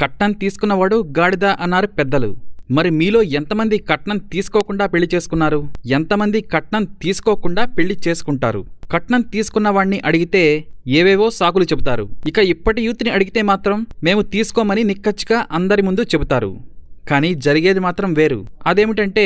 కట్నం తీసుకున్నవాడు గాడిద అన్నారు పెద్దలు. మరి మీలో ఎంతమంది కట్నం తీసుకోకుండా పెళ్లి చేసుకున్నారు? ఎంతమంది కట్నం తీసుకోకుండా పెళ్లి చేసుకుంటారు? కట్నం తీసుకున్నవాణ్ణి అడిగితే ఏవేవో సాకులు చెబుతారు. ఇక ఇప్పటి యూత్ని అడిగితే మాత్రం మేము తీసుకోమని నిక్కచ్చిగా అందరి ముందు చెబుతారు. కానీ జరిగేది మాత్రం వేరు. అదేమిటంటే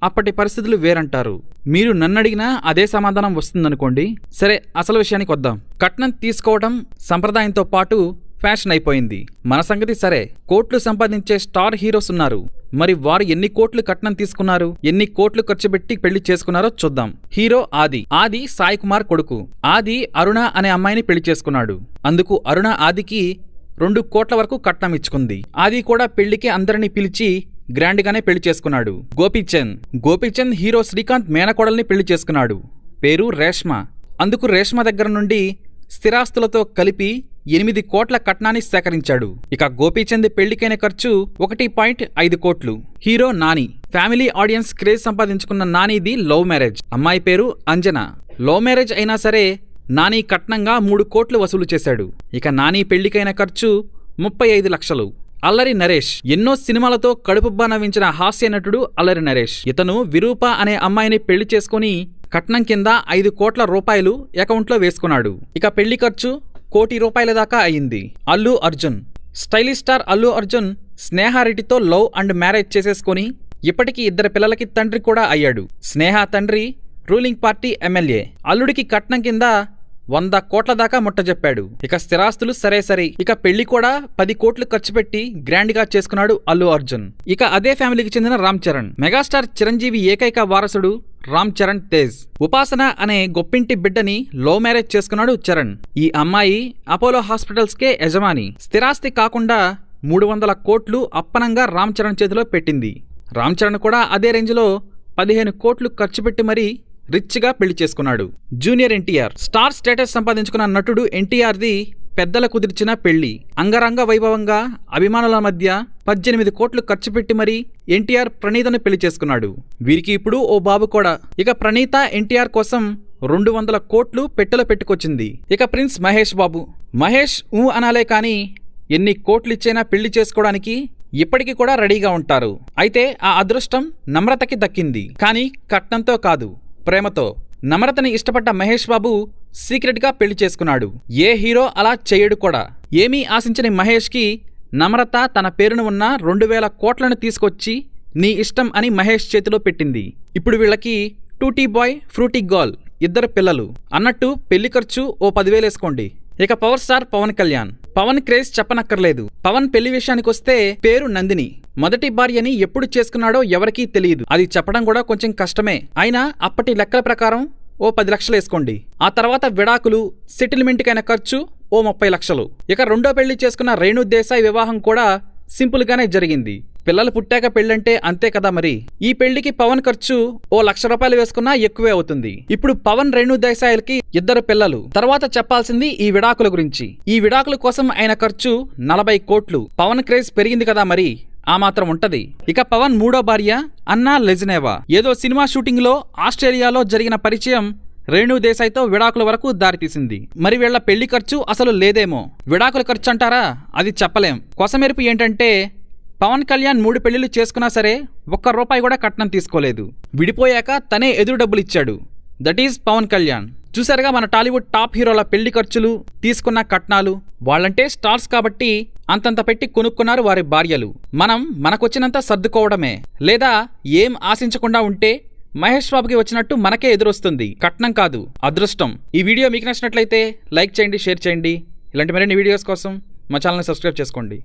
అప్పటి పరిస్థితులు వేరంటారు. మీరు నన్నడిగినా అదే సమాధానం వస్తుందనుకోండి. సరే, అసలు విషయానికి వద్దాం. కట్నం తీసుకోవడం సంప్రదాయంతో పాటు ఫ్యాషన్ అయిపోయింది. మన సంగతి సరే, కోట్లు సంపాదించే స్టార్ హీరోస్ ఉన్నారు. మరి వారు ఎన్ని కోట్లు కట్నం తీసుకున్నారు, ఎన్ని కోట్లు ఖర్చు పెట్టి పెళ్లి చేసుకున్నారో చూద్దాం. హీరో ఆది సాయి కుమార్ కొడుకు. ఆది అరుణ అనే అమ్మాయిని పెళ్లి చేసుకున్నాడు. అందుకు అరుణ ఆదికి 2 కోట్ల వరకు కట్నం ఇచ్చుకుంది. ఆది కూడా పెళ్లికి అందరినీ పిలిచి గ్రాండ్ గానే పెళ్లి చేసుకున్నాడు. గోపీచంద్ హీరో శ్రీకాంత్ మేనకోడల్ని పెళ్లి చేసుకున్నాడు. పేరు రేష్మ. అందుకు రేష్మ దగ్గర నుండి స్థిరాస్తులతో కలిపి 8 కోట్ల కట్నాన్ని సేకరించాడు. ఇక గోపీచంద్ పెళ్లికైన ఖర్చు 1.5 కోట్లు. Hero Nani. Family audience craze సంపాదించుకున్న నానిది లవ్ మ్యారేజ్. అమ్మాయి పేరు అంజన. లవ్ మ్యారేజ్ అయినా సరే నాని కట్నంగా 3 కోట్లు వసూలు చేశాడు. ఇక నాని పెళ్లికైన ఖర్చు 35 లక్షలు. అల్లరి నరేష్. ఎన్నో సినిమాలతో కడుపుబ్బా నవ్వించిన హాస్య నటుడు అల్లరి నరేష్. ఇతను విరూప అనే అమ్మాయిని పెళ్లి చేసుకుని కట్నం కింద 5 కోట్ల రూపాయలు అకౌంట్లో వేసుకున్నాడు. ఇక పెళ్లి ఖర్చు 1 కోటి రూపాయల దాకా అయింది. అల్లు అర్జున్. స్టైలిష్ స్టార్ అల్లు అర్జున్ స్నేహారెడ్డితో లవ్ అండ్ మ్యారేజ్ చేసేసుకుని ఇప్పటికీ 2 పిల్లలకి తండ్రి కూడా అయ్యాడు. స్నేహ తండ్రి రూలింగ్ పార్టీ ఎమ్మెల్యే. అల్లుడికి కట్నం కింద 100 కోట్ల దాకా ముట్టజెప్పాడు. ఇక స్థిరాస్తులు సరే. ఇక పెళ్లి కూడా 10 కోట్లు ఖర్చు పెట్టి గ్రాండ్ గా చేసుకున్నాడు అల్లు అర్జున్. ఇక అదే ఫ్యామిలీకి చెందిన రామ్ చరణ్. మెగాస్టార్ చిరంజీవి ఏకైక వారసుడు రామ్ చరణ్ తేజ్. ఉపాసన అనే గొప్పింటి బిడ్డని లవ్ మ్యారేజ్ చేసుకున్నాడు చరణ్. ఈ అమ్మాయి అపోలో హాస్పిటల్స్ కే యజమాని. స్థిరాస్తి కాకుండా 300 కోట్లు అప్పనంగా రామ్ చరణ్ చేతిలో పెట్టింది. రామ్ చరణ్ కూడా అదే రేంజ్లో 15 కోట్లు ఖర్చు పెట్టి మరీ రిచ్ గా పెళ్లి చేసుకున్నాడు. జూనియర్ ఎన్టీఆర్. స్టార్ స్టేటస్ సంపాదించుకున్న నటుడు ఎన్టీఆర్ది పెద్దల కుదిర్చిన పెళ్లి. అంగరంగ వైభవంగా అభిమానుల మధ్య 18 కోట్లు ఖర్చు పెట్టి మరీ ఎన్టీఆర్ ప్రణీతను పెళ్లి చేసుకున్నాడు. వీరికి ఇప్పుడు ఓ బాబు కూడా. ఇక ప్రణీత ఎన్టీఆర్ కోసం 200 కోట్లు పెట్టెలో పెట్టుకొచ్చింది. ఇక ప్రిన్స్ మహేష్ బాబు. మహేష్ అనాలే కానీ ఎన్ని కోట్లిచ్చైనా పెళ్లి చేసుకోవడానికి ఇప్పటికీ కూడా రెడీగా ఉంటారు. అయితే ఆ అదృష్టం నమ్రతకి దక్కింది. కానీ కట్నంతో కాదు, ప్రేమతో. నమ్రతని ఇష్టపడ్డ మహేష్ బాబు సీక్రెట్ గా పెళ్లి చేసుకున్నాడు. ఏ హీరో అలా చేయడు కూడా. ఏమీ ఆశించని మహేష్ కి నమ్రత తన పేరును ఉన్న 2000 కోట్లను తీసుకొచ్చి నీ ఇష్టం అని మహేష్ చేతిలో పెట్టింది. ఇప్పుడు వీళ్ళకి టూటీ బాయ్ ఫ్రూటీ గర్ల్ 2 పిల్లలు. అన్నట్టు పెళ్లి ఖర్చు ఓ 10,000 వేసుకోండి. ఇక power star Pavan Kalyan. Pavan craze చెప్పనక్కర్లేదు. పవన్ పెళ్లి విషయానికొస్తే పేరు నందిని. మొదటి భార్యని ఎప్పుడు చేసుకున్నాడో ఎవరికీ తెలియదు. అది చెప్పడం కూడా కొంచెం కష్టమే. అయినా అప్పటి లెక్కల ప్రకారం ఓ 10 లక్షలు వేసుకోండి. ఆ తర్వాత విడాకులు, సెటిల్మెంట్కైన ఖర్చు ఓ 30 లక్షలు. ఇక రెండో పెళ్లి చేసుకున్న రేణు దేశాయ్ వివాహం కూడా సింపుల్ గానే జరిగింది. పిల్లలు పుట్టాక పెళ్ళంటే అంతే కదా మరి. ఈ పెళ్లికి పవన్ ఖర్చు ఓ 1,00,000 రూపాయలు వేసుకున్నా ఎక్కువే అవుతుంది. ఇప్పుడు పవన్ రేణు దేశాయ్లకి 2 పిల్లలు. తర్వాత చెప్పాల్సింది ఈ విడాకుల గురించి. ఈ విడాకుల కోసం అయిన ఖర్చు 40 కోట్లు. పవన్ క్రేజ్ పెరిగింది కదా మరి, ఆ మాత్రం ఉంటది. ఇక పవన్ 3వ భార్య అన్నా లెజ్నేవా. ఏదో సినిమా షూటింగ్ లో ఆస్ట్రేలియాలో జరిగిన పరిచయం రేణు దేశాయ్తో విడాకుల వరకు దారితీసింది. మరి వీళ్ల పెళ్లి ఖర్చు అసలు లేదేమో. విడాకుల ఖర్చు అంటారా, అది చెప్పలేం. కొసమెరుపు ఏంటంటే పవన్ కళ్యాణ్ 3 పెళ్లిళ్లు చేసుకున్నా సరే 1 రూపాయి కూడా కట్నం తీసుకోలేదు. విడిపోయాక తనే ఎదురు డబ్బులు ఇచ్చాడు. That is Pavan Kalyan. చూసారుగా మన టాలీవుడ్ టాప్ హీరోల పెళ్లి ఖర్చులు, తీసుకున్న కట్నాలు. వాళ్ళంటే స్టార్స్ కాబట్టి అంతంత పెట్టి కొనుక్కున్నారు వారి భార్యలు. మనం మనకొచ్చినంత సర్దుకోవడమే. లేదా ఏం ఆశించకుండా ఉంటే మహేష్ బాబుకి వచ్చినట్టు మనకే ఎదురొస్తుంది. కట్నం కాదు, అదృష్టం. ఈ వీడియో మీకు నచ్చినట్లయితే లైక్ చేయండి, షేర్ చేయండి. ఇలాంటి మరిన్ని వీడియోస్ కోసం మా ఛానల్ని సబ్స్క్రైబ్ చేసుకోండి.